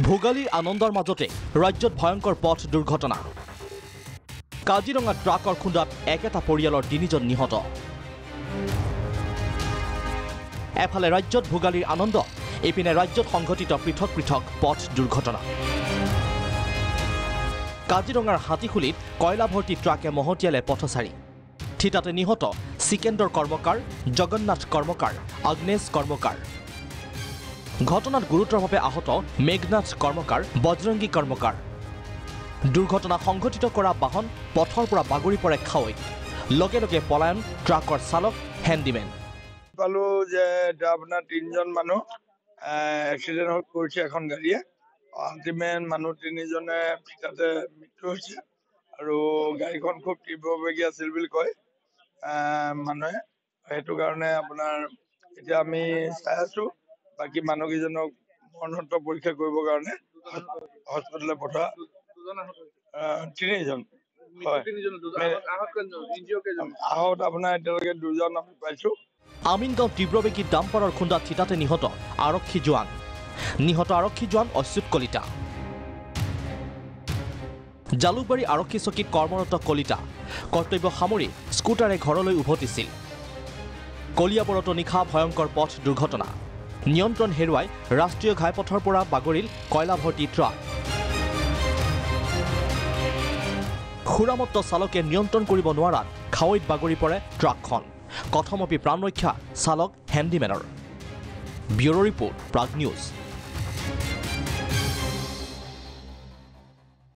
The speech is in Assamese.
ভোগালীৰ আনন্দৰ মাজতে ৰাজ্যত ভয়ংকৰ পথ দুৰ্ঘটনা কাজিৰঙা ট্ৰাকৰ খুন্দাত একেটা পৰিয়ালৰ 3জন নিহত এফালে ৰাজ্যত ভোগালীৰ আনন্দ এপিনে ৰাজ্যত সংঘটিত পৃথক পৃথক পথ দুৰ্ঘটনা কাজিৰঙাৰ হাতীখুলিত কয়লা ভৰ্তি ট্ৰাকে মহতিয়ালে পথচাৰী থিতাতে নিহত সিকেন্দৰ কৰ্মকাৰ জগন্নাথ কৰ্মকাৰ আগ্নেশ কৰ্মকাৰ ঘটনাত গুৰুতৰভাৱে আহত মেঘনাথ কৰ্মকাৰ বজৰংগী কৰ্মকাৰ দুৰ্ঘটনা সংঘটিত কৰা বাহন পথৰ পৰা বাগৰি পৰে খাৱৈত লগে লগে পলায়ন ট্ৰাকৰ চালক হেণ্ডিমেন পালো যে আপোনাৰ 3জন মানুহ এক্সিডেন্ট কৰিছে এখন গাড়ীয়ে আল্টিমেট মানুহ 3জনে তাতে মৃত্যু হৈছে আৰু গাড়ীখন খুব তীব্ৰবেগী আছিল বুলি কয় মানুহে সেইটো কাৰণে আপোনাৰ এতিয়া আমি চাই আছো বাকি মানুহকেইজনক মৰণোত্তৰ পৰীক্ষা কৰিবৰ কাৰণে হস্পিটেললৈ পঠোৱা 3জন আহত আপোনাৰ এতিয়ালৈকে 2জন আমি পাইছো আমিনগাঁও তীব্ৰবেগী ডাম্পাৰৰ খুন্দাত থিতাতে নিহত আৰক্ষী জোৱান নিহত আৰক্ষী জোৱান অচ্যুত কলিতা জালুকবাৰী আৰক্ষী চকীত কৰ্মৰত কলিতা কৰ্তব্য সামৰি স্কুটাৰে ঘৰলৈ উভতিছিল কলিয়াবৰত নিশা ভয়ংকৰ পথ দুৰ্ঘটনা নিয়ন্ত্ৰণ হেৰুৱাই ৰাষ্ট্ৰীয় ঘাইপথৰ পৰা বাগৰিল কয়লা ভৰ্তি ট্ৰাক খুৰামত্ত চালকে নিয়ন্ত্ৰণ কৰিব নোৱাৰাত খাৱৈত বাগৰি পৰে ট্ৰাকখন কথমপি প্ৰাণ ৰক্ষা চালক হেণ্ডিমেনৰ ব্যুৰো ৰিপৰ্ট প্ৰাগ নিউজ